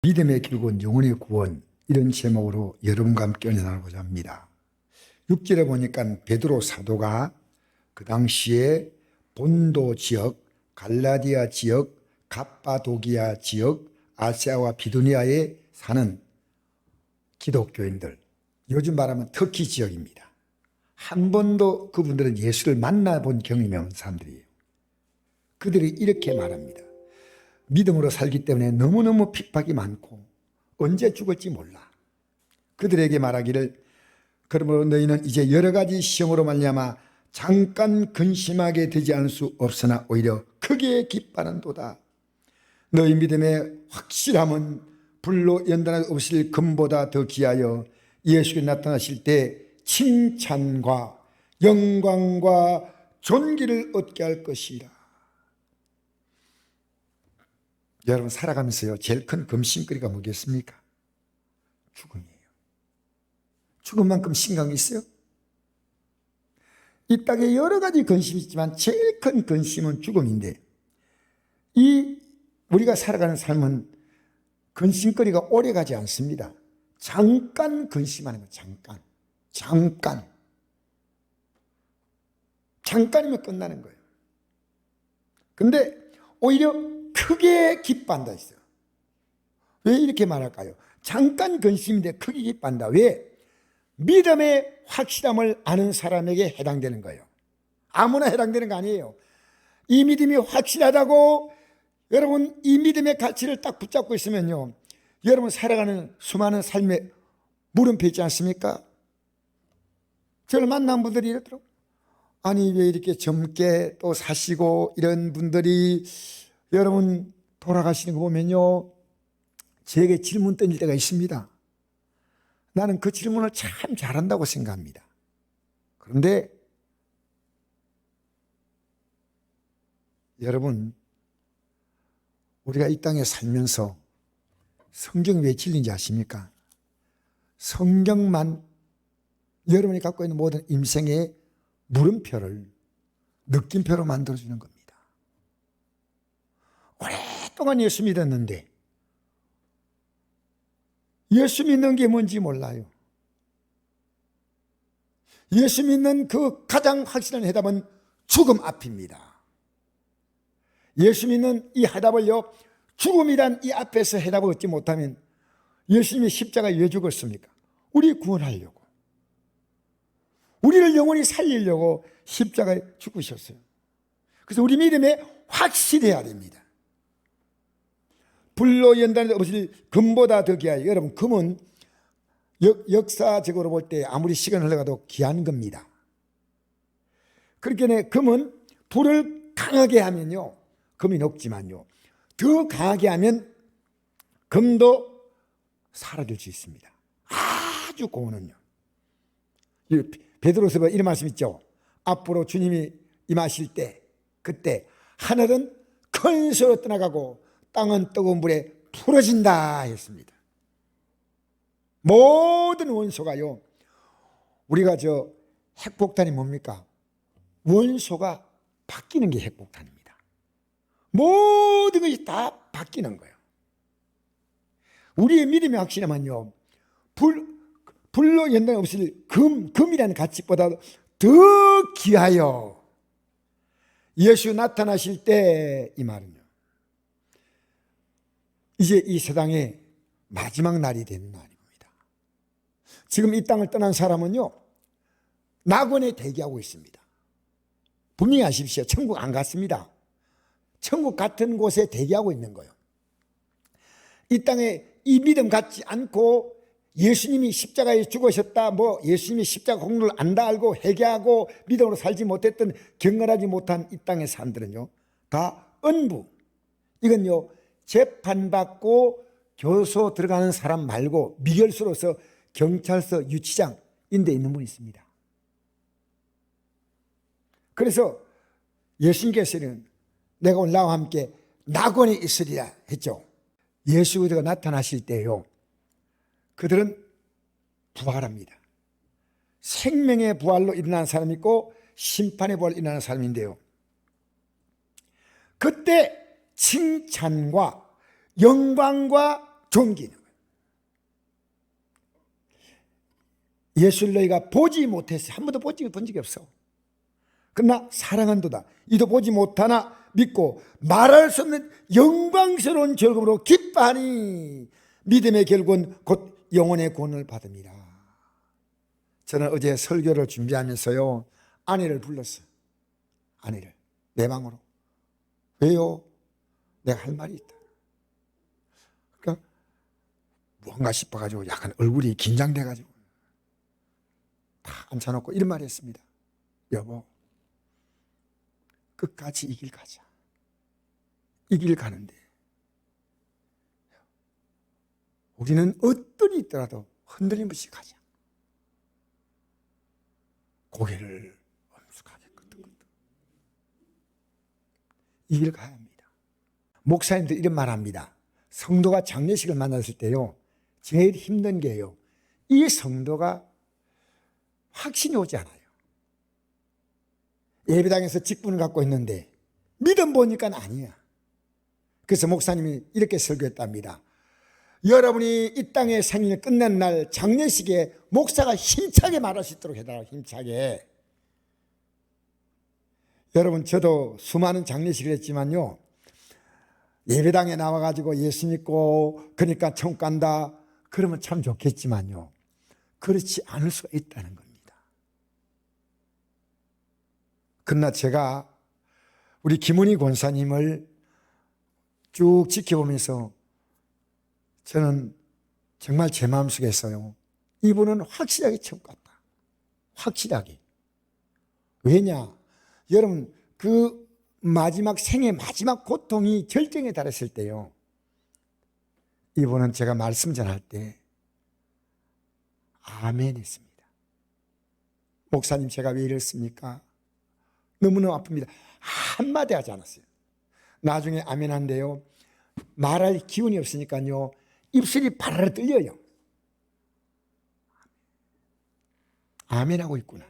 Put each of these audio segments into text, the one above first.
믿음의 길고 영혼의 구원, 이런 제목으로 여러분과 함께 나누고자 합니다. 6절에 보니까 베드로 사도가 그 당시에 본도 지역, 갈라디아 지역, 갑바도기아 지역, 아시아와 비두니아에 사는 기독교인들, 요즘 말하면 터키 지역입니다. 한 번도 그분들은 예수를 만나본 경험이 없는 사람들이에요. 그들이 이렇게 말합니다. 믿음으로 살기 때문에 너무너무 핍박이 많고 언제 죽을지 몰라. 그들에게 말하기를, 그러므로 너희는 이제 여러 가지 시험으로 말미암아 잠깐 근심하게 되지 않을 수 없으나 오히려 크게 기뻐하는도다. 너희 믿음의 확실함은 불로 연단할 없을 금보다 더 귀하여 예수께 나타나실 때 칭찬과 영광과 존귀를 얻게 할 것이라. 여러분, 살아가면서요, 제일 큰 금심거리가 뭐겠습니까? 죽음이에요. 죽음만큼 심각한 게 있어요? 이 땅에 여러 가지 근심이 있지만 제일 큰 근심은 죽음인데, 우리가 살아가는 삶은 근심거리가 오래 가지 않습니다. 잠깐 근심하는 거예요. 잠깐이면 끝나는 거예요. 근데 오히려 크게 기뻐한다 했어요. 왜 이렇게 말할까요? 잠깐 근심인데 크게 기뻐한다. 왜? 믿음의 확실함을 아는 사람에게 해당되는 거예요. 아무나 해당되는 거 아니에요. 이 믿음이 확실하다고 여러분 이 믿음의 가치를 딱 붙잡고 있으면요, 여러분 살아가는 수많은 삶의 물음표 있지 않습니까? 저를 만난 분들이 이러더라고요. 아니 왜 이렇게 젊게 또 사시고 이런 분들이 여러분 돌아가시는 거 보면요, 제게 질문 던질 때가 있습니다. 나는 그 질문을 참 잘한다고 생각합니다. 그런데 여러분, 우리가 이 땅에 살면서 성경이 왜 진리인지 아십니까? 성경만 여러분이 갖고 있는 모든 인생의 물음표를 느낌표로 만들어주는 겁니다. 오랫동안 예수 믿었는데 예수 믿는 게 뭔지 몰라요. 예수 믿는 그 가장 확실한 해답은 죽음 앞입니다. 예수 믿는 이 해답을요, 죽음이란 이 앞에서 해답을 얻지 못하면 예수님이 십자가에 왜 죽었습니까? 우리 구원하려고, 우리를 영원히 살리려고 십자가에 죽으셨어요. 그래서 우리 믿음에 확실해야 됩니다. 불로 연단할 없을 금보다 더 귀하여. 여러분, 금은 역사적으로 볼 때 아무리 시간 흘러가도 귀한 겁니다. 그렇게 금은 불을 강하게 하면요, 금이 녹지만요, 더 강하게 하면 금도 사라질 수 있습니다. 아주 고운은요. 베드로서가 이런 말씀 있죠. 앞으로 주님이 임하실 때, 그때 하늘은 큰 소리로 떠나가고 땅은 뜨거운 불에 풀어진다 했습니다. 모든 원소가요, 우리가 핵폭탄이 뭡니까? 원소가 바뀌는 게 핵폭탄입니다. 모든 것이 다 바뀌는 거예요. 우리의 믿음이 확실하면요, 불로 연단 없을 금이라는 가치보다 더 귀하여 예수 나타나실 때, 이 말은요, 이제 이 세상의 마지막 날이 되는 날입니다. 지금 이 땅을 떠난 사람은요, 낙원에 대기하고 있습니다. 분명히 아십시오. 천국 안 갔습니다. 천국 같은 곳에 대기하고 있는 거예요. 이 땅에 이 믿음 갖지 않고 예수님이 십자가에 죽으셨다, 예수님이 십자가 공로를 안다 알고 회개하고 믿음으로 살지 못했던, 경건하지 못한 이 땅의 사람들은요, 다 은부, 이건요, 재판받고 교소 들어가는 사람 말고 미결수로서 경찰서 유치장 인데 있는 분이 있습니다. 그래서 예수님께서는 내가 오늘 나와 함께 낙원에 있으리라 했죠. 예수 그리스도가 나타나실 때요, 그들은 부활합니다. 생명의 부활로 일어나는 사람이 있고 심판의 부활로 일어나는 사람인데요, 그때 칭찬과 영광과 존귀는 거예요. 예수를 너희가 보지 못했어요. 한 번도 본 적이 없어. 그러나 사랑한도다. 이도 보지 못하나 믿고 말할 수 없는 영광스러운 즐거움으로 기뻐하니 믿음의 결국은 곧 영혼의 구원을 받음이라. 저는 어제 설교를 준비하면서요, 아내를 불렀어요. 아내를 내 방으로. 왜요? 내가 할 말이 있다. 그러니까 뭔가 싶어가지고 약간 얼굴이 긴장돼가지고 다 앉혀놓고 이런 말을 했습니다. 여보, 끝까지 이 길 가자. 이 길 가는데 우리는 어떤 일이 있더라도 흔들림 없이 가자. 고개를 엄숙하게 끄덕끄덕. 이 길 가야 합니다. 목사님들 이런 말 합니다. 성도가 장례식을 만났을 때요, 제일 힘든 게요, 이 성도가 확신이 오지 않아요. 예배당에서 직분을 갖고 있는데 믿음 보니까 아니야. 그래서 목사님이 이렇게 설교했답니다. 여러분이 이 땅의 생일을 끝낸 날 장례식에 목사가 힘차게 말할 수 있도록 해달라고. 힘차게. 여러분, 저도 수많은 장례식을 했지만요, 예배당에 나와가지고 예수 믿고 그러니까 천국 간다 그러면 참 좋겠지만요, 그렇지 않을 수가 있다는 겁니다. 그러나 제가 우리 김은희 권사님을 쭉 지켜보면서 저는 정말 제 마음속에서요, 이분은 확실하게 천국 갔다. 확실하게. 왜냐? 여러분, 그 마지막 생의 마지막 고통이 절정에 달했을 때요, 이분은 제가 말씀 전할 때 아멘 했습니다. 목사님, 제가 왜 이랬습니까? 너무너무 아픕니다. 한마디 하지 않았어요. 나중에 아멘 한데요, 말할 기운이 없으니까요, 입술이 바라라 떨려요. 아멘 하고 있구나.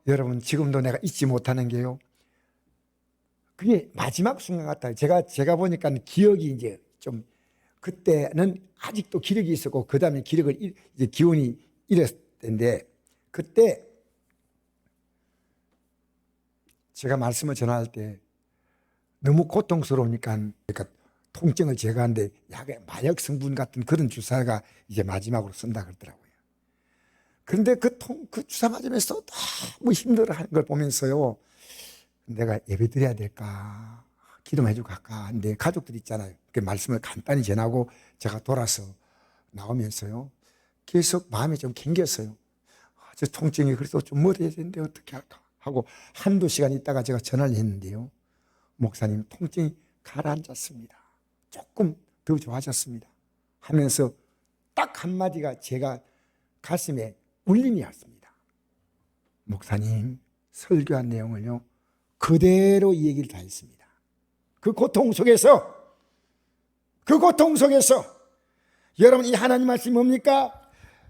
여러분, 지금도 내가 잊지 못하는 게요, 그게 마지막 순간 같아요. 제가 보니까 기억이 이제 좀, 그때는 아직도 기력이 있었고, 그 다음에 기력을, 이제 기운이 잃었을 텐데, 그때 제가 말씀을 전할 때 너무 고통스러우니까, 그러니까 통증을 제거하는데 약의 마약 성분 같은 그런 주사가 이제 마지막으로 쓴다 그러더라고요. 그런데 그 주사 맞으면서 너무 힘들어 하는 걸 보면서요, 내가 예배 드려야 될까, 기도해주고 갈까 하는데, 가족들 있잖아요. 그 말씀을 간단히 전하고 제가 돌아서 나오면서요, 계속 마음이 좀 갱겼어요. 저 통증이 그래도 좀 멀어야 되는데 어떻게 할까 하고 한두 시간 있다가 제가 전화를 했는데요, 목사님, 통증이 가라앉았습니다. 조금 더 좋아졌습니다 하면서 딱 한마디가 제가 가슴에 울림이 왔습니다. 목사님, 설교한 내용을요, 그대로 이 얘기를 다 했습니다. 그 고통 속에서 여러분, 이 하나님 말씀이 뭡니까?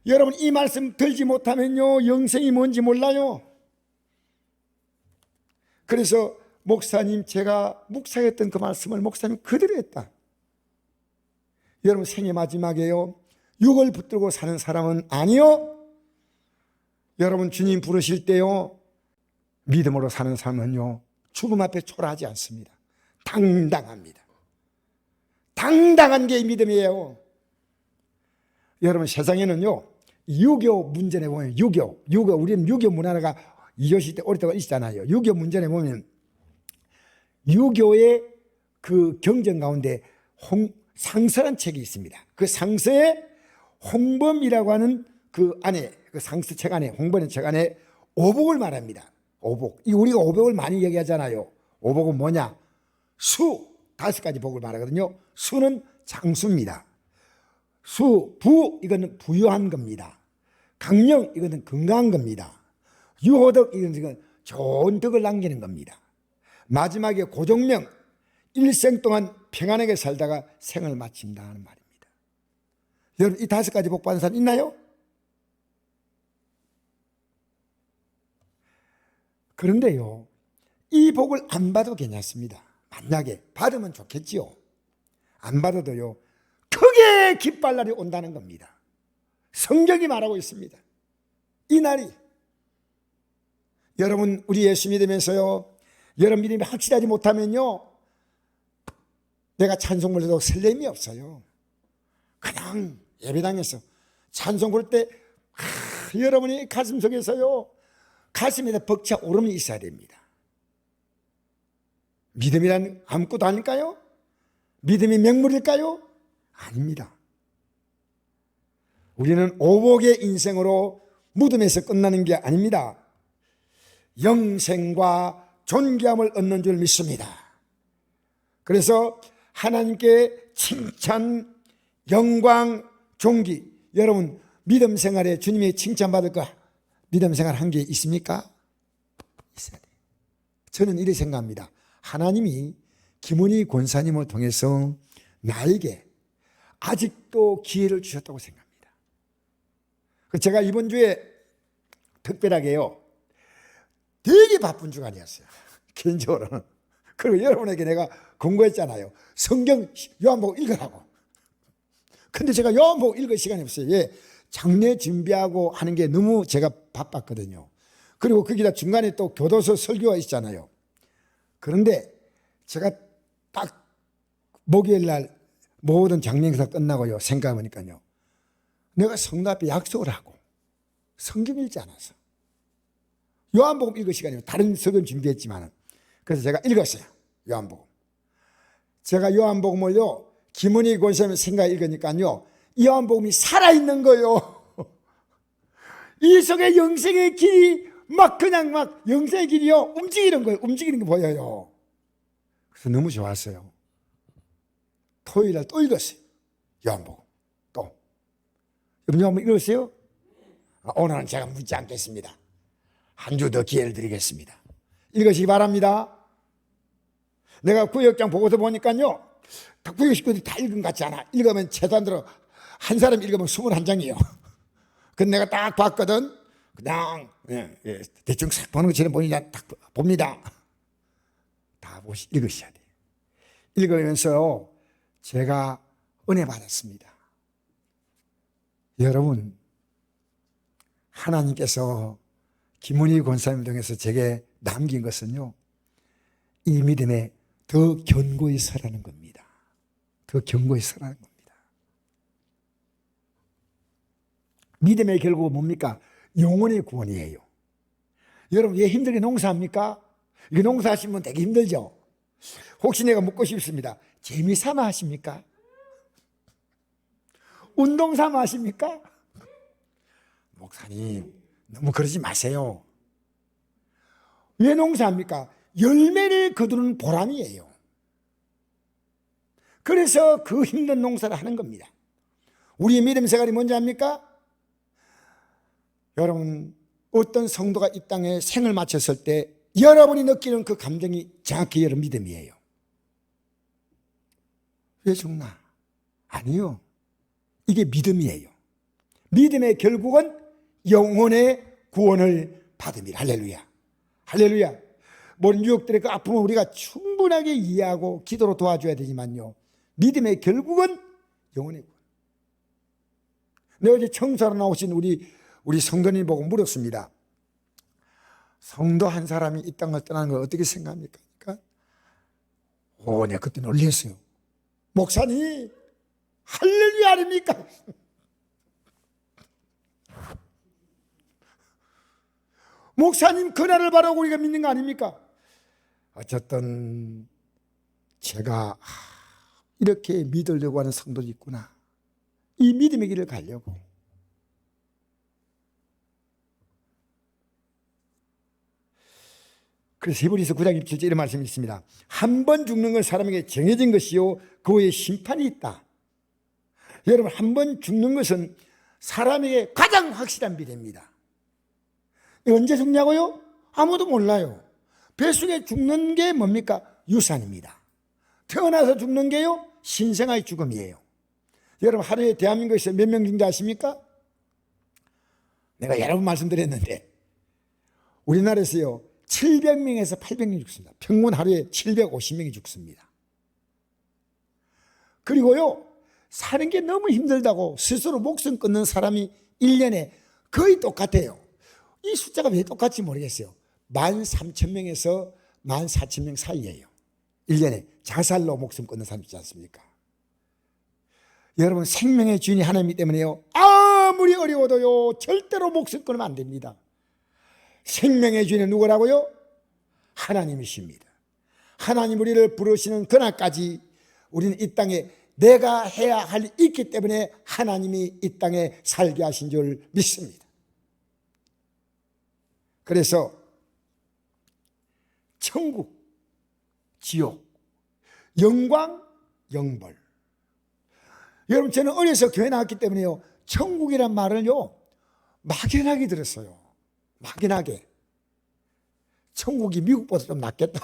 여러분, 이 말씀 들지 못하면요, 영생이 뭔지 몰라요. 그래서 목사님, 제가 묵상했던 그 말씀을 목사님 그대로 했다. 여러분, 생의 마지막에요, 육을 붙들고 사는 사람은 아니요, 여러분, 주님 부르실 때요, 믿음으로 사는 사람은요, 죽음 앞에 초라하지 않습니다. 당당합니다. 당당한 게 믿음이에요. 여러분, 세상에는요, 유교 문전에 보면, 유교, 우리는 유교 문화가 이조시 때 오랫동안 있잖아요. 유교 문전에 보면 유교의 그 경전 가운데 상서란 책이 있습니다. 그 상서에 홍범이라고 하는 그 안에, 그 상서 책 안에, 홍범의 책 안에 오복을 말합니다. 오복. 우리가 오복을 많이 얘기하잖아요. 오복은 뭐냐? 수, 5가지 복을 말하거든요. 수는 장수입니다. 수, 부, 이거는 부유한 겁니다. 강령, 이거는 건강한 겁니다. 유호덕, 이건 좋은 덕을 남기는 겁니다. 마지막에 고종명, 일생 동안 평안하게 살다가 생을 마친다 하는 말입니다. 여러분, 이 5가지 복 받은 사람 있나요? 그런데요, 이 복을 안 받아도 괜찮습니다. 만약에 받으면 좋겠지요. 안 받아도요, 크게 기뻐할 날이 온다는 겁니다. 성경이 말하고 있습니다. 이 날이. 여러분, 우리 예수 믿으면서요, 여러분 믿음이 확실하지 못하면요, 내가 찬송 부르도 설렘이 없어요. 그냥 예배당에서 찬송 부를 때 여러분이 가슴 속에서요, 가슴에다 벅차 오름이 있어야 됩니다. 믿음이란 아무것도 아닐까요? 믿음이 맹물일까요? 아닙니다. 우리는 오복의 인생으로 무덤에서 끝나는 게 아닙니다. 영생과 존귀함을 얻는 줄 믿습니다. 그래서 하나님께 칭찬, 영광, 존귀. 여러분, 믿음 생활에 주님의 칭찬받을 거 믿음 생활 한 게 있습니까? 있어야 돼요. 저는 이렇게 생각합니다. 하나님이 김은희 권사님을 통해서 나에게 아직도 기회를 주셨다고 생각합니다. 제가 이번 주에 특별하게요, 되게 바쁜 주간이었어요. 개인적으로는. 그리고 여러분에게 내가 권고했잖아요. 성경 요한복음 읽으라고. 근데 제가 요한복음 읽을 시간이 없어요. 왜? 장례 준비하고 하는 게 너무 제가 바빴거든요. 그리고 거기다 중간에 또 교도소 설교가 있잖아요. 그런데 제가 딱 목요일 날 모든 장례 행사 끝나고요, 생각해보니까요, 내가 성도 앞에 약속을 하고 성경 읽지 않아서 요한복음 읽을 시간이요. 다른 설교 준비했지만 그래서 제가 읽었어요. 요한복음. 제가 요한복음을요, 김은희 권사님 생각 읽으니까요, 이 요한복음이 살아있는 거예요. 이 속에 영생의 길이 막 그냥 막 영생의 길이요, 움직이는 거예요. 움직이는 게 보여요. 그래서 너무 좋았어요. 토요일 날 또 읽었어요. 요한복음. 또. 여러분 한번 읽었어요? 오늘은 제가 묻지 않겠습니다. 한 주 더 기회를 드리겠습니다. 읽으시기 바랍니다. 내가 구역장 보고서 보니까요, 구역 식구들이 다 읽은 것 같지 않아. 읽으면 최단으로 한 사람 읽으면 21장이에요. 근데 내가 딱 봤거든. 그냥 대충 싹 보는 것처럼 보니까 딱 봅니다. 다 읽으셔야 돼요. 읽으면서 제가 은혜 받았습니다. 여러분, 하나님께서 김은희 권사님 통해서 제게 남긴 것은요, 이 믿음에 더 견고히 서라는 겁니다. 더 견고히 서라는 겁니다. 믿음의 결국은 뭡니까? 영혼의 구원이에요. 여러분, 왜 힘들게 농사합니까? 이거 농사하시면 되게 힘들죠? 혹시 내가 묻고 싶습니다. 재미삼아 하십니까? 운동삼아 하십니까? 목사님, 너무 그러지 마세요. 왜 농사합니까? 열매를 거두는 보람이에요. 그래서 그 힘든 농사를 하는 겁니다. 우리의 믿음 생활이 뭔지 압니까? 여러분, 어떤 성도가 이 땅에 생을 마쳤을 때 여러분이 느끼는 그 감정이 정확히 여러분 믿음이에요. 왜 죽나? 아니요. 이게 믿음이에요. 믿음의 결국은 영혼의 구원을 받음이라. 할렐루야. 할렐루야. 모든 유혹들의 그 아픔을 우리가 충분하게 이해하고 기도로 도와줘야 되지만요, 믿음의 결국은 영혼의 구원. 내가 어제 청소하러 나오신 우리 성도님 보고 물었습니다. 성도 한 사람이 이 땅을 떠나는 걸 어떻게 생각합니까? 그러니까 내가 그때 놀랐어요. 목사님, 할렐루야 아닙니까? 목사님 그날을 바라고 우리가 믿는 거 아닙니까? 어쨌든 제가 이렇게 믿으려고 하는 성도도 있구나. 이 믿음의 길을 가려고. 그래서 히브리서 9장 27절 이런 말씀이 있습니다. 한 번 죽는 건 사람에게 정해진 것이요 그 후에 심판이 있다. 여러분, 한 번 죽는 것은 사람에게 가장 확실한 비례입니다. 언제 죽냐고요? 아무도 몰라요. 뱃속에 죽는 게 뭡니까? 유산입니다. 태어나서 죽는 게요, 신생아의 죽음이에요. 여러분, 하루에 대한민국에서 몇 명 죽는지 아십니까? 내가 여러 번 말씀드렸는데 우리나라에서요 700명에서 800명이 죽습니다. 평균 하루에 750명이 죽습니다. 그리고요, 사는 게 너무 힘들다고 스스로 목숨 끊는 사람이 1년에 거의 똑같아요. 이 숫자가 왜 똑같지 모르겠어요. 13,000명에서 14,000명 사이예요. 1년에 자살로 목숨 끊는 사람 있지 않습니까? 여러분, 생명의 주인이 하나님이기 때문에요, 아무리 어려워도요 절대로 목숨 끊으면 안 됩니다. 생명의 주인은 누구라고요? 하나님이십니다. 하나님 우리를 부르시는 그날까지 우리는 이 땅에 내가 해야 할 일이 있기 때문에 하나님이 이 땅에 살게 하신 줄 믿습니다. 그래서 천국, 지옥, 영광, 영벌. 여러분, 저는 어려서 교회 나왔기 때문에요, 천국이란 말을요 막연하게 들었어요. 막연하게. 천국이 미국보다 좀 낫겠다.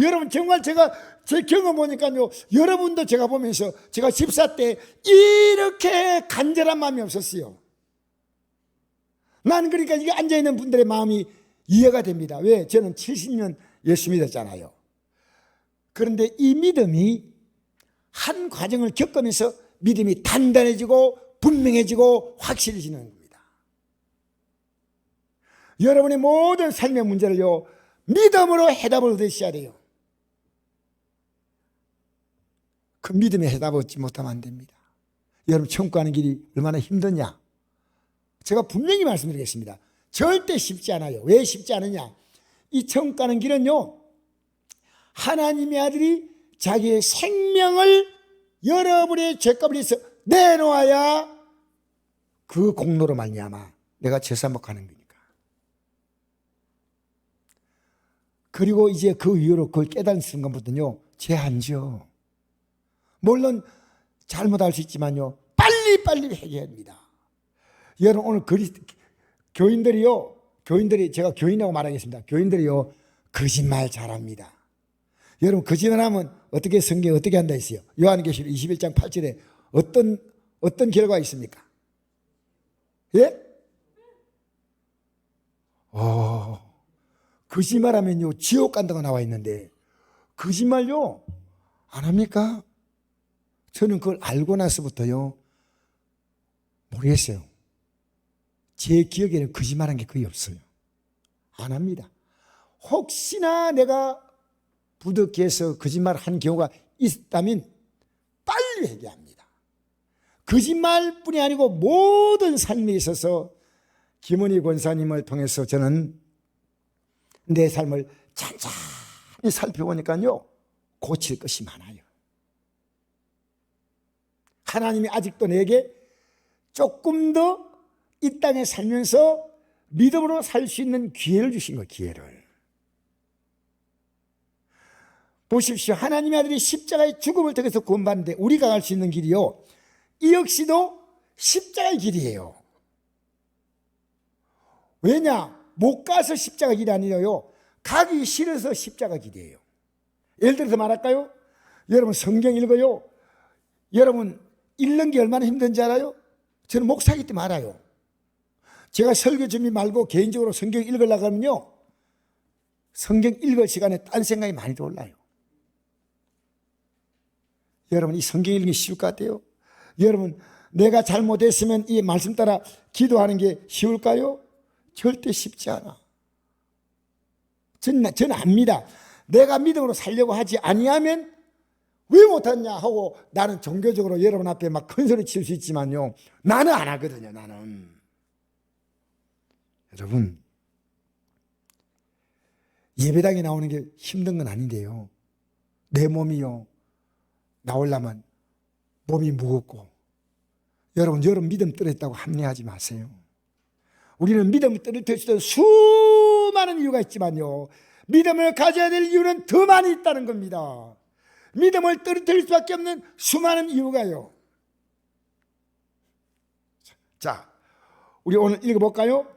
여러분, 정말 제가 제 경험 보니까요, 여러분도 제가 보면서 제가 집사 때 이렇게 간절한 마음이 없었어요. 난 그러니까 이게 앉아있는 분들의 마음이 이해가 됩니다. 왜? 저는 70년 예수 믿었잖아요. 그런데 이 믿음이 한 과정을 겪으면서 믿음이 단단해지고 분명해지고 확실해지는 겁니다. 여러분의 모든 삶의 문제를요 믿음으로 해답을 얻으셔야 돼요. 그 믿음의 해답을 얻지 못하면 안 됩니다. 여러분, 천국 가는 길이 얼마나 힘드냐? 제가 분명히 말씀드리겠습니다. 절대 쉽지 않아요. 왜 쉽지 않으냐? 이 천국 가는 길은요, 하나님의 아들이 자기의 생명을 여러분의 죄값을 위해서 내놓아야 그 공로로 말미암아 내가 제사목하는 거니까. 그리고 이제 그 이후로 그걸 깨닫는 것보다는요 제한죠. 물론 잘못할 수 있지만요 빨리빨리 해결합니다. 여러분, 오늘 교인들이 제가 교인이라고 말하겠습니다. 교인들이요 거짓말 잘합니다. 여러분, 거짓말하면 어떻게 성경에 어떻게 한다 했어요? 요한계시록 21장 8절에 어떤 결과가 있습니까? 예? 거짓말하면요 지옥 간다고 나와 있는데 거짓말요 안 합니까? 저는 그걸 알고 나서부터요 모르겠어요. 제 기억에는 거짓말한 게 거의 없어요. 안 합니다. 혹시나 내가 부득이해서 거짓말한 경우가 있다면 빨리 회개합니다. 거짓말뿐이 아니고 모든 삶에 있어서 김은희 권사님을 통해서 저는 내 삶을 찬찬히 살펴보니까요 고칠 것이 많아요. 하나님이 아직도 내게 조금 더 이 땅에 살면서 믿음으로 살 수 있는 기회를 주신 거예요. 기회를. 보십시오. 하나님의 아들이 십자가의 죽음을 통해서 구원받는데 우리가 갈 수 있는 길이요 이 역시도 십자가의 길이에요. 왜냐? 못 가서 십자가 길이 아니라요 가기 싫어서 십자가 길이에요. 예를 들어서 말할까요? 여러분, 성경 읽어요. 여러분, 읽는 게 얼마나 힘든지 알아요? 저는 목사이기 때문에 알아요. 제가 설교 준비 말고 개인적으로 성경 읽으려고 하면요 성경 읽을 시간에 딴 생각이 많이 떠올라요. 여러분, 이 성경 읽기 쉬울 것 같아요? 여러분, 내가 잘못했으면 이 말씀 따라 기도하는 게 쉬울까요? 절대 쉽지 않아. 저는 압니다. 내가 믿음으로 살려고 하지 아니하면 왜 못하냐 하고 나는 종교적으로 여러분 앞에 막 큰 소리 칠 수 있지만요 나는 안 하거든요. 나는. 여러분, 예배당에 나오는 게 힘든 건 아닌데요 내 몸이요 나오려면 몸이 무겁고, 여러분 믿음 떨어졌다고 합리화하지 마세요. 우리는 믿음을 떨어질 수 있는 수많은 이유가 있지만요 믿음을 가져야 될 이유는 더 많이 있다는 겁니다. 믿음을 떨어뜨릴 수밖에 없는 수많은 이유가요. 자, 우리 오늘 읽어볼까요?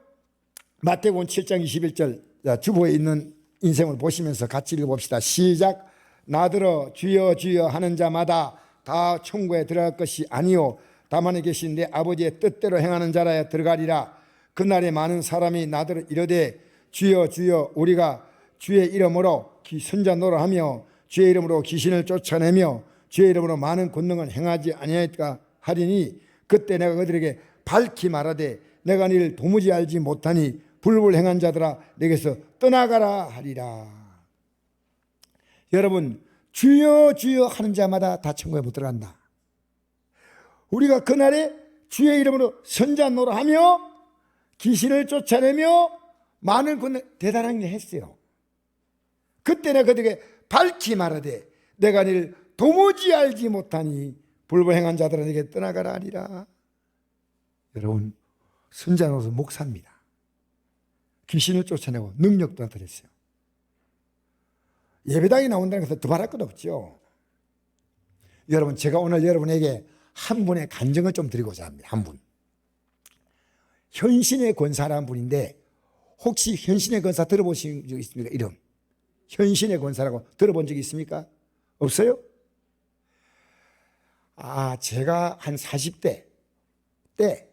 마태복음 7장 21절 주보에 있는 인생을 보시면서 같이 읽어봅시다. 시작. 나더러 주여 주여 하는 자마다 다 천국에 들어갈 것이 아니요 다만에 계신 내 아버지의 뜻대로 행하는 자라야 들어가리라. 그날에 많은 사람이 나더러 이르되 주여 주여 우리가 주의 이름으로 선자 노릇하며 주의 이름으로 귀신을 쫓아내며 주의 이름으로 많은 권능을 행하지 아니하였다 하리니 그때 내가 그들에게 밝히 말하되 내가 너를 도무지 알지 못하니 불법을 행한 자들아 내게서 떠나가라 하리라. 여러분, 주여 주여 하는 자마다 다 천국에 못 들어간다. 우리가 그날에 주의 이름으로 선자 노릇하며 귀신을 쫓아내며 많은 권능, 대단한 일 했어요. 그때 내가 그들에게 밝히 말하되 내가 너를 도무지 알지 못하니 불법 행한 자들아 내게 떠나가라 하리라. 여러분, 선자 노릇은 목사입니다. 귀신을 쫓아내고 능력도 나타냈어요. 예배당에 나온다는 것은 더 바랄 것 없죠. 여러분, 제가 오늘 여러분에게 한 분의 간증을 좀 드리고자 합니다. 한 분. 현신의 권사라는 분인데 혹시 현신의 권사 들어보신 적 있습니까? 이름. 현신의 권사라고 들어본 적 있습니까? 없어요? 제가 한 40대 때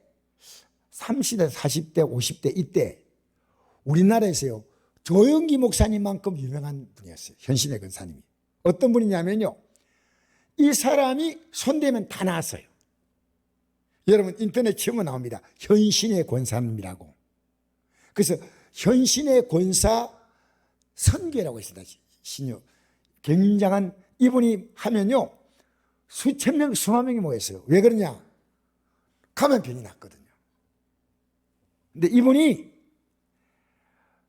30대, 40대, 50대 이때 우리나라에서요 조영기 목사님만큼 유명한 분이었어요. 현신의 권사님이. 어떤 분이냐면요, 이 사람이 손대면 다 나왔어요. 여러분 인터넷 치면 나옵니다. 현신의 권사님이라고. 그래서 현신의 권사 선교라고 있습니다. 신유. 굉장한, 이분이 하면요 수천 명, 수만 명이 모였어요. 왜 그러냐? 감염병이 났거든요. 근데 이분이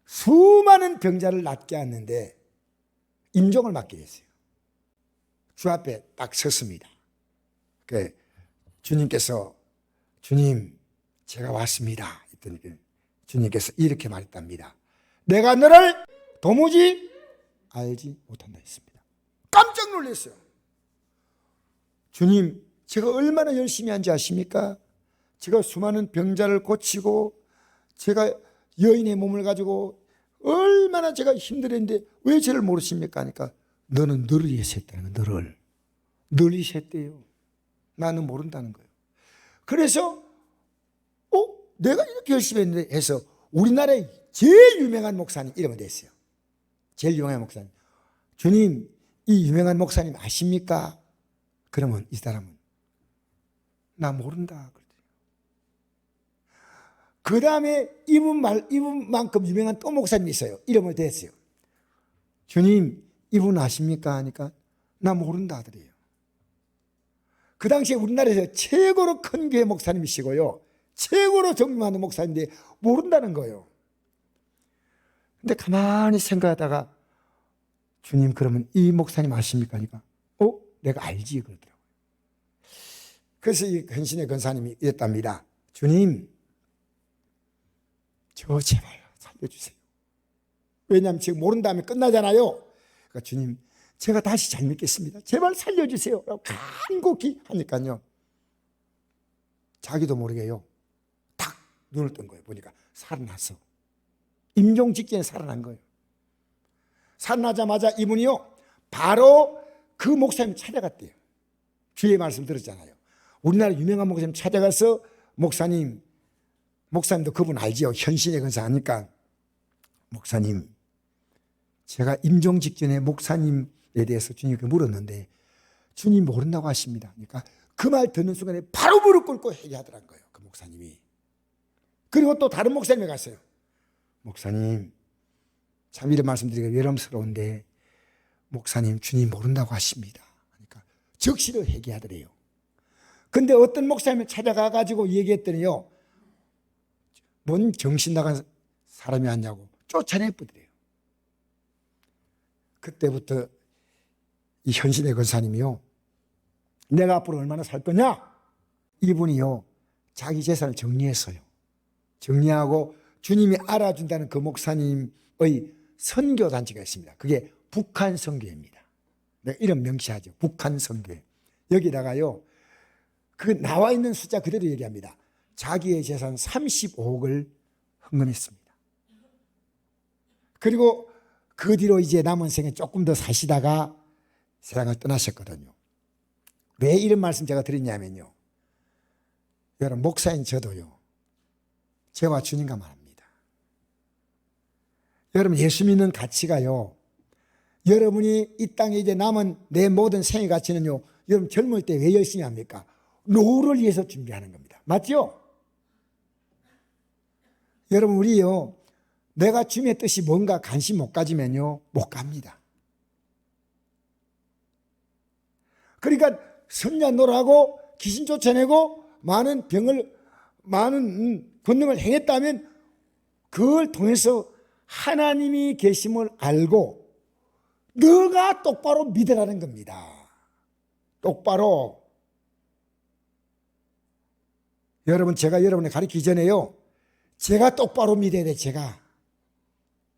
수많은 병자를 낫게 하는데 임종을 맡게 됐어요. 주 앞에 딱 섰습니다. 주님께서 주님 제가 왔습니다 했더니 주님께서 이렇게 말했답니다. 내가 너를 도무지 알지 못한다 했습니다. 깜짝 놀랐어요. 주님 제가 얼마나 열심히 한지 아십니까? 제가 수많은 병자를 고치고 제가 여인의 몸을 가지고 얼마나 제가 힘들었는데 왜 저를 모르십니까? 하니까 너는 너를 위해서 했다는 거예요. 널 위해서 했대요. 나는 모른다는 거예요. 그래서 내가 이렇게 열심히 했는데 해서 우리나라의 제일 유명한 목사님 이름이 됐어요. 제일 유명한 목사님. 주님 이 유명한 목사님 아십니까? 그러면 이 사람은 나 모른다. 그 다음에 이분만큼 유명한 또 목사님이 있어요. 이름을 댔어요. 주님 이분 아십니까? 하니까 나 모른다 하더래요. 그 당시에 우리나라에서 최고로 큰 교회 목사님이시고요, 최고로 존경하는 목사님인데 모른다는 거예요. 근데 가만히 생각하다가 주님 그러면 이 목사님 아십니까? 하니까 내가 알지 그러더라고요. 그래서 이 현신의 권사님이 이랬답니다. 주님 저 제발 살려주세요. 왜냐하면 지금 모른다 하면 끝나잖아요. 그러니까 주님 제가 다시 잘 믿겠습니다. 제발 살려주세요. 라고 간곡히 하니까요, 자기도 모르게요 탁 눈을 뜬 거예요. 보니까 살아났어. 임종 직전에 살아난 거예요. 살아나자마자 이분이요 바로 그 목사님 찾아갔대요. 주의 말씀 들었잖아요. 우리나라 유명한 목사님 찾아가서 목사님도 그분 알지요. 현신의 권사 하니까 목사님 제가 임종 직전에 목사님에 대해서 주님께 물었는데 주님 모른다고 하십니다. 그러니까 그 말 듣는 순간에 바로 무릎 꿇고 회개하더란 거예요. 그 목사님이. 그리고 또 다른 목사님에 갔어요. 목사님 참 이런 말씀드리기가 외람스러운데 목사님 주님 모른다고 하십니다. 그러니까 즉시로 회개하더래요. 근데 어떤 목사님을 찾아가가지고 얘기했더니요, 뭔 정신 나간 사람이 왔냐고 쫓아내버리래요. 그때부터 이 현신의 권사님이요, 내가 앞으로 얼마나 살 거냐? 이분이요 자기 재산을 정리했어요. 정리하고 주님이 알아준다는 그 목사님의 선교단체가 있습니다. 그게 북한 선교회입니다. 내가 이름 명시하죠. 북한 선교회. 여기다가요 그 나와 있는 숫자 그대로 얘기합니다. 자기의 재산 35억을 헌금했습니다. 그리고 그 뒤로 이제 남은 생에 조금 더 사시다가 세상을 떠나셨거든요. 왜 이런 말씀 제가 드리냐면요, 여러분 목사인 저도요, 저와 주님과 말합니다. 여러분, 예수 믿는 가치가요, 여러분이 이 땅에 이제 남은 내 모든 생의 가치는요, 여러분 젊을 때 왜 열심히 합니까? 노후를 위해서 준비하는 겁니다. 맞죠? 여러분, 우리요, 내가 주님의 뜻이 뭔가 관심 못 가지면요, 못 갑니다. 그러니까 선자노라하고 귀신 쫓아내고 많은 권능을 행했다면 그걸 통해서 하나님이 계심을 알고 너가 똑바로 믿으라는 겁니다. 똑바로. 여러분, 제가 여러분을 가르치기 전에요, 제가 똑바로 믿어야 돼. 제가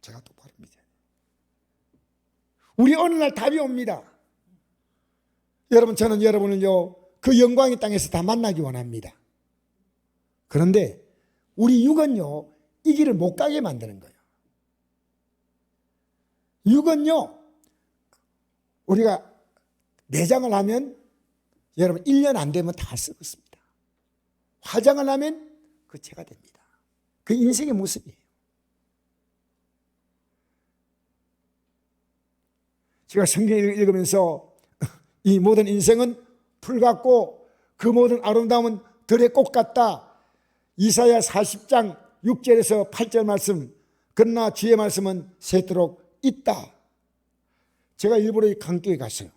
똑바로 믿어야 돼. 우리 어느 날 답이 옵니다. 여러분, 저는 여러분을요, 그 영광의 땅에서 다 만나기 원합니다. 그런데 우리 육은요, 이 길을 못 가게 만드는 거예요. 육은요, 우리가 내장을 하면 여러분 1년 안 되면 다 썩었습니다. 화장을 하면 그 죄가 됩니다. 그 인생의 모습이에요. 제가 성경을 읽으면서 이 모든 인생은 풀 같고 그 모든 아름다움은 들의 꽃 같다. 이사야 40장 6절에서 8절 말씀, 그러나 주의 말씀은 새도록 있다. 제가 일부러 이 강교에 갔어요.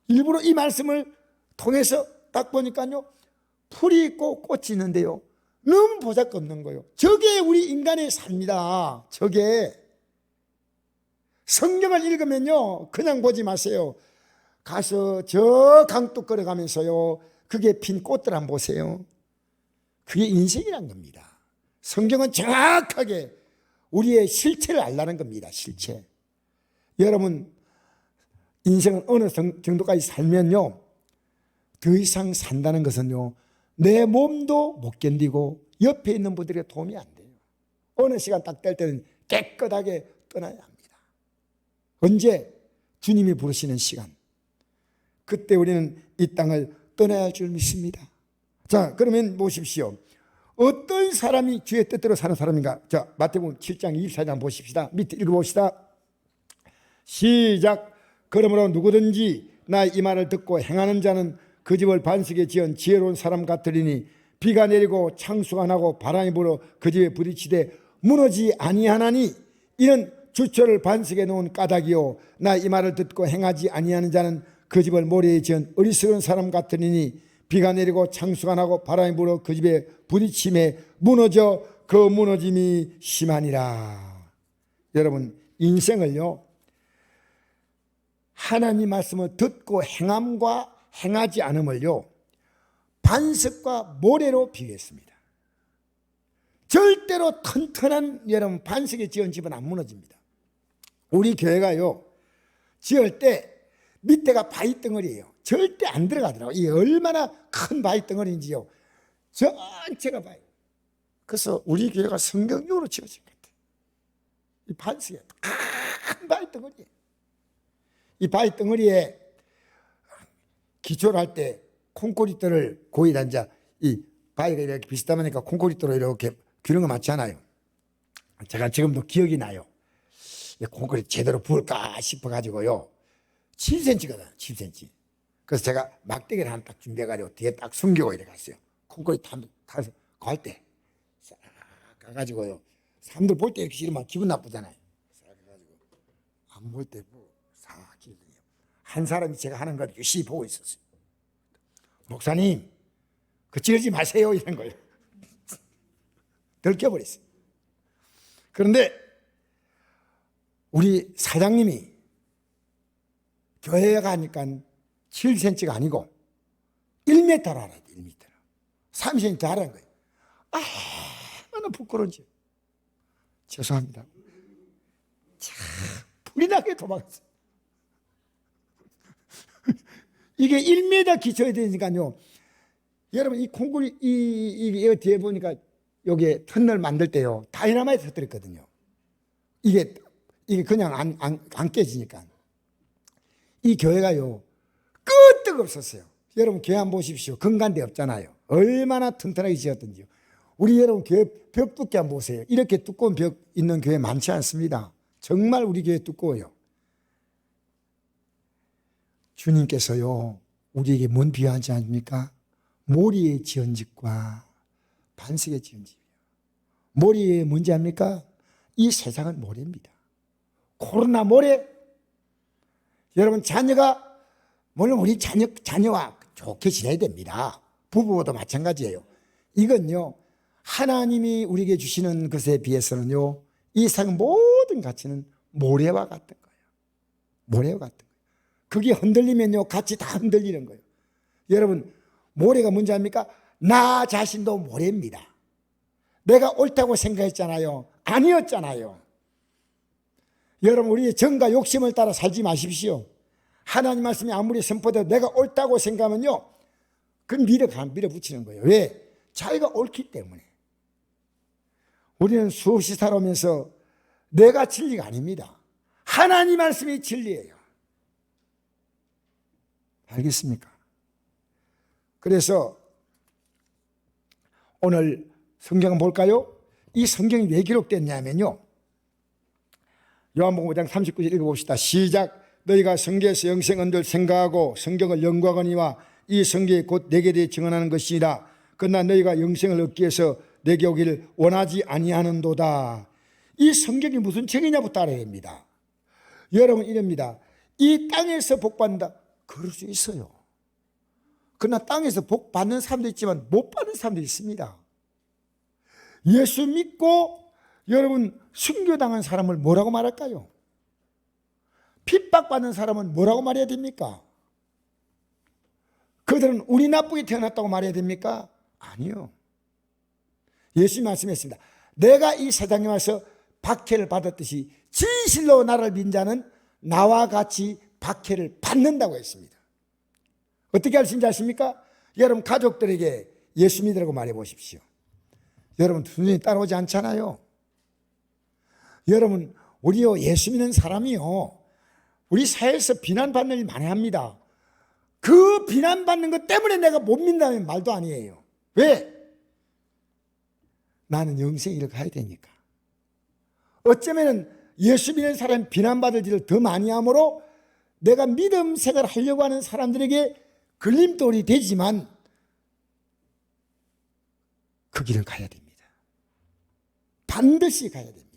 일부러 이 말씀을 통해서 딱 보니까요, 풀이 있고 꽃이 있는데요, 너무 보잘것없는 거예요. 저게 우리 인간의 삶이다. 저게. 성경을 읽으면요, 그냥 보지 마세요. 가서 저 강둑 걸어가면서요, 그게 핀 꽃들 한번 보세요. 그게 인생이란 겁니다. 성경은 정확하게 우리의 실체를 알라는 겁니다. 실체. 여러분, 인생은 어느 정도까지 살면요, 더 이상 산다는 것은요, 내 몸도 못 견디고 옆에 있는 분들에게 도움이 안 돼요. 어느 시간 딱 될 때는 깨끗하게 떠나야 합니다. 언제? 주님이 부르시는 시간. 그때 우리는 이 땅을 떠나야 할 줄 믿습니다. 자, 그러면 보십시오. 어떤 사람이 주의 뜻대로 사는 사람인가? 자, 마태복음 7장 24절 한번 보십시다. 밑에 읽어봅시다. 시작. 그러므로 누구든지 나의 이 말을 듣고 행하는 자는 그 집을 반석에 지은 지혜로운 사람 같으리니 비가 내리고 창수가 나고 바람이 불어 그 집에 부딪히되 무너지지 아니하나니 이는 주초를 반석에 놓은 까닭이요 나 이 말을 듣고 행하지 아니하는 자는 그 집을 모래에 지은 어리석은 사람 같으리니 비가 내리고 창수가 나고 바람이 불어 그 집에 부딪힘에 무너져 그 무너짐이 심하니라. 여러분, 인생을요, 하나님 말씀을 듣고 행함과 행하지 않음을요, 반석과 모래로 비교했습니다. 절대로 튼튼한 여러분 반석에 지은 집은 안 무너집니다. 우리 교회가요, 지을 때 밑에가 바위 덩어리예요. 절대 안 들어가더라고요. 이게 얼마나 큰 바위 덩어리인지요. 전체가 바위. 그래서 우리 교회가 성경용으로 지어진 것 같아요. 이 반석에 큰 바위 덩어리예요. 이 바위 덩어리에 기초를 할 때 콘크리트를 고이다 이제 이 바위가 이렇게 비슷하니까 콘크리트로 이렇게 규는 거 맞지 않아요? 제가 지금도 기억이 나요. 콘크리트 제대로 부을까 싶어가지고요. 7cm거든, 7cm. 그래서 제가 막대기를 하나 딱 준비해가지고 뒤에 딱 숨기고 이렇게 갔어요. 콘크리트 한번 타서 갈 때 싹 가가지고요. 사람들 볼 때 이렇게 싫으면 기분 나쁘잖아요. 싹 가가지고 안 볼 때 뭐 싹 기분이요. 한 사람이 제가 하는 걸 유심히 보고 있었어요. 목사님, 그 찌르지 마세요 이런 거예요. 들켜버렸어요. 그런데 우리 사장님이 교회에 가니까 7cm가 아니고 1m로 알아야 돼. 1m. 30cm 하라는 거예요. 얼마나 부끄러운지. 죄송합니다. 참 불이 나게 도망갔어요. 이게 1m 기초에 되니까요. 여러분, 이 콩쿠리 이 뒤에 보니까 여기에 터널 만들 때요, 다이너마이트 터뜨렸거든요. 이게 그냥 안 깨지니까. 이 교회가요, 끄떡 없었어요. 여러분, 교회 한번 보십시오. 근간대 없잖아요. 얼마나 튼튼하게 지었던지요. 우리 여러분 교회 벽 두께 한번 보세요. 이렇게 두꺼운 벽 있는 교회 많지 않습니다. 정말 우리 교회 두꺼워요. 주님께서요, 우리에게 뭔 비유하지 않습니까? 모리에 지은 집과 반석에 지은 집이에요. 모리에 뭔지 압니까? 이 세상은 모래입니다. 코로나 모래. 여러분 자녀가, 물론 우리 자녀와 좋게 지내야 됩니다. 부부도 마찬가지예요. 이건요, 하나님이 우리에게 주시는 것에 비해서는요, 이 세상 모든 가치는 모래와 같은 거예요. 모래와 같은 거예요. 그게 흔들리면요, 같이 다 흔들리는 거예요. 여러분, 모래가 뭔지 압니까? 나 자신도 모래입니다. 내가 옳다고 생각했잖아요. 아니었잖아요. 여러분, 우리의 정과 욕심을 따라 살지 마십시오. 하나님 말씀이 아무리 선포돼도 내가 옳다고 생각하면요, 그건 밀어붙이는 거예요. 왜? 자기가 옳기 때문에. 우리는 수없이 살아오면서 내가 진리가 아닙니다. 하나님 말씀이 진리예요. 알겠습니까? 그래서 오늘 성경 볼까요? 이 성경이 왜 기록됐냐면요, 요한복음 5장 39절 읽어봅시다. 시작. 너희가 성경에서 영생 얻을 생각하고 성경을 연구하거니와 이 성경이 곧 내게 대해 증언하는 것이라. 그러나 너희가 영생을 얻기 위해서 내게 오기를 원하지 아니하는도다. 이 성경이 무슨 책이냐부터 알아야 됩니다. 여러분, 이럽니다. 이 땅에서 복 받는다. 그럴 수 있어요. 그러나 땅에서 복 받는 사람도 있지만 못 받는 사람도 있습니다. 예수 믿고 여러분 순교당한 사람을 뭐라고 말할까요? 핍박받는 사람은 뭐라고 말해야 됩니까? 그들은 우리 나쁘게 태어났다고 말해야 됩니까? 아니요. 예수님 말씀했습니다. 내가 이 세상에 와서 박해를 받았듯이 진실로 나를 믿는 자는 나와 같이 박해를 받는다고 했습니다. 어떻게 할 수 있는지 아십니까? 여러분 가족들에게 예수 믿으라고 말해 보십시오. 여러분 순전히 따라오지 않잖아요. 여러분, 우리요, 예수 믿는 사람이요, 우리 사회에서 비난받는 일 많이 합니다. 그 비난받는 것 때문에 내가 못 믿는다는 말도 아니에요. 왜? 나는 영생을 가야 되니까. 어쩌면 예수 믿는 사람이 비난받을 일을 더 많이 하므로 내가 믿음 생활을 하려고 하는 사람들에게 걸림돌이 되지만 그 길을 가야 됩니다. 반드시 가야 됩니다.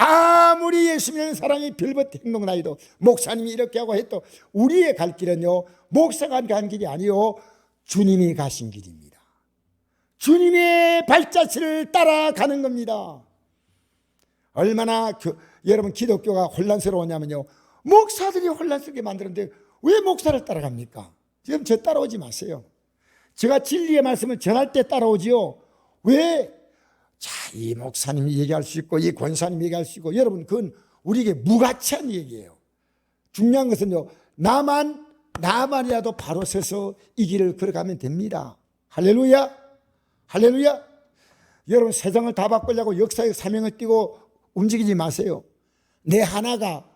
아무리 예수 믿는 사람이 별것 행동나이도 목사님이 이렇게 하고 해도 우리의 갈 길은요, 목사가 간 길이 아니요, 주님이 가신 길입니다. 주님의 발자취를 따라가는 겁니다. 얼마나 여러분 기독교가 혼란스러우냐면요, 목사들이 혼란스럽게 만드는데 왜 목사를 따라갑니까? 지금 저 따라오지 마세요. 제가 진리의 말씀을 전할 때 따라오지요. 왜? 자, 이 목사님이 얘기할 수 있고 이 권사님이 얘기할 수 있고, 여러분 그건 우리에게 무가치한 얘기예요. 중요한 것은요, 나만이라도 바로 서서 이 길을 걸어가면 됩니다. 할렐루야, 할렐루야. 여러분 세상을 다 바꾸려고 역사의 사명을 띠고 움직이지 마세요. 내 하나가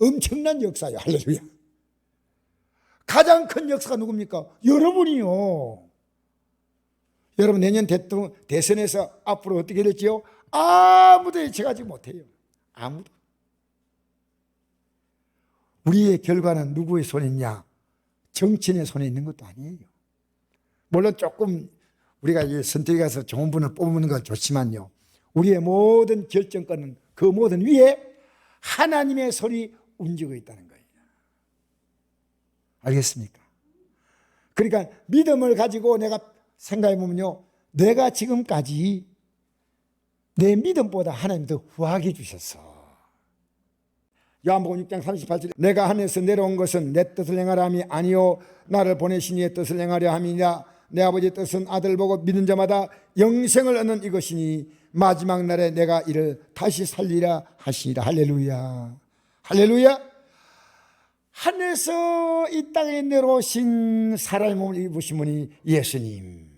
엄청난 역사예요. 할렐루야. 가장 큰 역사가 누굽니까? 여러분이요. 여러분 내년 대선에서 앞으로 어떻게 될지요? 아무도 예측하지 못해요. 아무도. 우리의 결과는 누구의 손에 있냐? 정치인의 손에 있는 것도 아니에요. 물론 조금 우리가 선택에 가서 좋은 분을 뽑는 건 좋지만요, 우리의 모든 결정권은 그 모든 위에 하나님의 손이 움직이고 있다는 거예요. 알겠습니까? 그러니까 믿음을 가지고 내가 생각해 보면요, 내가 지금까지 내 믿음보다 하나님 더 후하게 주셨어. 요한복음 6장 38절, 내가 하늘에서 내려온 것은 내 뜻을 행하려 함이 아니요 나를 보내신 이의 뜻을 행하려 함이냐. 내 아버지의 뜻은 아들 보고 믿는 자마다 영생을 얻는 이것이니 마지막 날에 내가 이를 다시 살리라 하시니라. 할렐루야, 할렐루야. 하늘에서 이 땅에 내려오신 사람의 몸을 입으신 분이 예수님.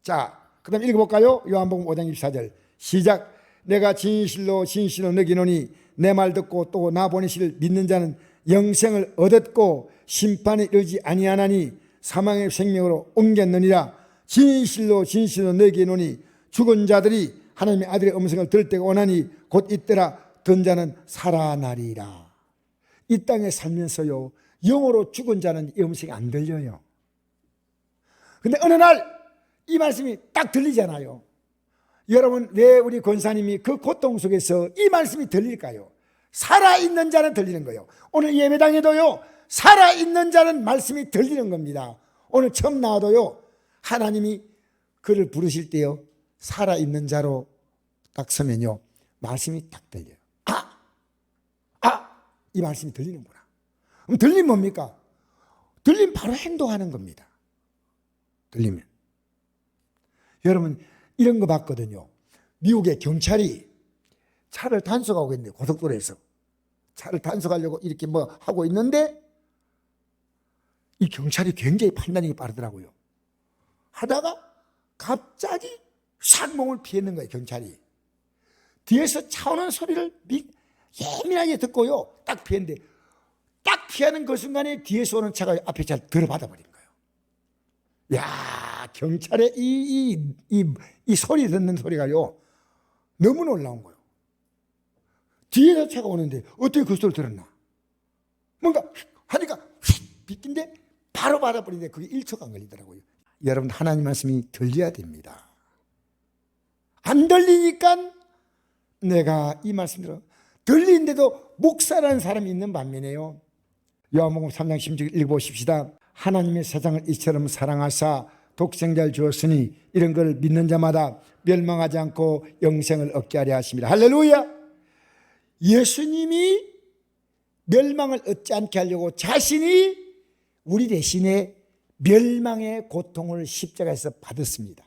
자, 그 다음 읽어볼까요? 요한복음 5장 24절 시작. 내가 진실로 진실로 너희노니 내 말 듣고 또 나 보내시를 믿는 자는 영생을 얻었고 심판에 이르지 아니하나니 사망의 생명으로 옮겼느니라. 진실로 진실로 너에게 이르노니 죽은 자들이 하나님의 아들의 음성을 들을 때가 오나니 곧 이때라 든 자는 살아나리라. 이 땅에 살면서요, 영으로 죽은 자는 이 음성이 안 들려요. 근데 어느 날 이 말씀이 딱 들리잖아요. 여러분, 왜 우리 권사님이 그 고통 속에서 이 말씀이 들릴까요? 살아있는 자는 들리는 거예요. 오늘 예배당에도요, 살아있는 자는 말씀이 들리는 겁니다. 오늘 처음 나와도요, 하나님이 그를 부르실 때요, 살아있는 자로 딱 서면요, 말씀이 딱 들려요. 이 말씀이 들리는구나. 그럼 들리면 뭡니까? 들리면 바로 행동하는 겁니다. 들리면. 여러분, 이런 거 봤거든요. 미국의 경찰이 차를 단속하고 있는데, 고속도로에서 차를 단속하려고 이렇게 뭐 하고 있는데, 이 경찰이 굉장히 판단이 빠르더라고요. 하다가 갑자기 샥 몸을 피했는 거예요. 경찰이 뒤에서 차 오는 소리를 예민하게 듣고요, 딱 피했는데, 딱 피하는 그 순간에 뒤에서 오는 차가 앞에 잘 들어받아 버린 거예요. 야, 경찰의 이 소리 듣는 소리가요, 너무 놀라운 거예요. 뒤에서 차가 오는데 어떻게 그 소리를 들었나? 뭔가 하니까 휙 비낀데 바로 받아버리는데 그게 1초가 안 걸리더라고요. 여러분, 하나님 말씀이 들려야 됩니다. 안 들리니까 내가 이 말씀대로 들리는데도 목사라는 사람이 있는 반면에요, 요한복음 3장 16절 읽어보십시다. 하나님의 세상을 이처럼 사랑하사 독생자를 주었으니 이런 걸 믿는 자마다 멸망하지 않고 영생을 얻게 하려 하십니다. 할렐루야. 예수님이 멸망을 얻지 않게 하려고 자신이 우리 대신에 멸망의 고통을 십자가에서 받았습니다.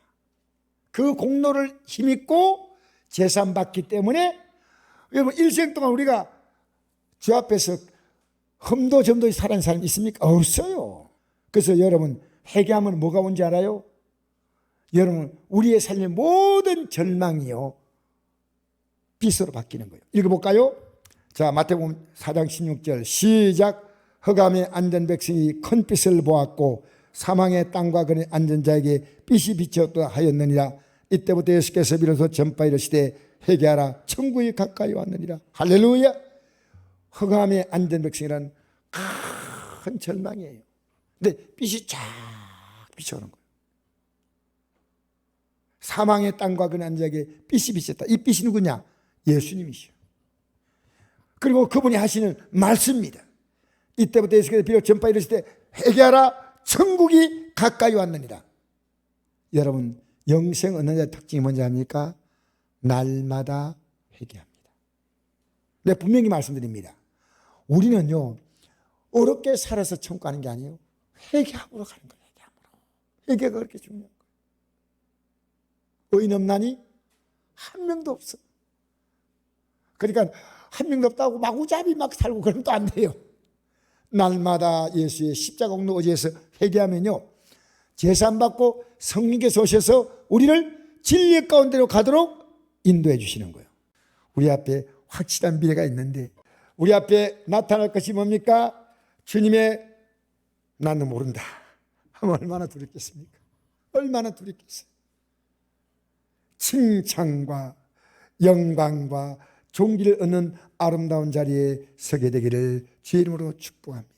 그 공로를 힘입고 제산받기 때문에, 여러분, 일생 동안 우리가 주 앞에서 흠도 점도 살아난 사람 있습니까? 없어요. 그래서 여러분, 회개하면 뭐가 온지 알아요? 여러분, 우리의 삶의 모든 절망이요, 빛으로 바뀌는 거예요. 읽어볼까요? 자, 마태복음 4장 16절 시작. 흑암에 앉은 백성이 큰 빛을 보았고 사망의 땅과 그의 앉은 자에게 빛이 비쳤다 하였느니라. 이때부터 예수께서 비로소 전파 이르시되 회개하라, 천국이 가까이 왔느니라. 할렐루야. 흑암에 앉은 백성이란 큰 절망이에요. 근데 빛이 쫙 비쳐오는 거예요. 사망의 땅과 그의 앉은 자에게 빛이 비쳤다. 이 빛이 누구냐? 예수님이시요. 그리고 그분이 하시는 말씀입니다. 이때부터 예수께서 비로소 전파 이르시되 회개하라, 천국이 가까이 왔느니라. 여러분, 영생 얻는 자의 특징이 뭔지 압니까? 날마다 회개합니다. 내가 분명히 말씀드립니다. 우리는요, 어렵게 살아서 천국 가는 게 아니에요. 회개함으로 가는 거예요. 회개함으로. 회개가 그렇게 중요한 거예요. 의인 없나니? 한 명도 없어. 그러니까 한 명도 없다고 마구잡이 막 살고 그러면 또 안 돼요. 날마다 예수의 십자가 공로 의지해서 회개하면요, 제사받고 성령께서 오셔서 우리를 진리 가운데로 가도록 인도해 주시는 거예요. 우리 앞에 확실한 미래가 있는데, 우리 앞에 나타날 것이 뭡니까? 주님의 나는 모른다 하면 얼마나 두렵겠습니까? 얼마나 두렵겠어요. 칭찬과 영광과 존귀를 얻는 아름다운 자리에 서게 되기를 주의 이름으로 축복합니다.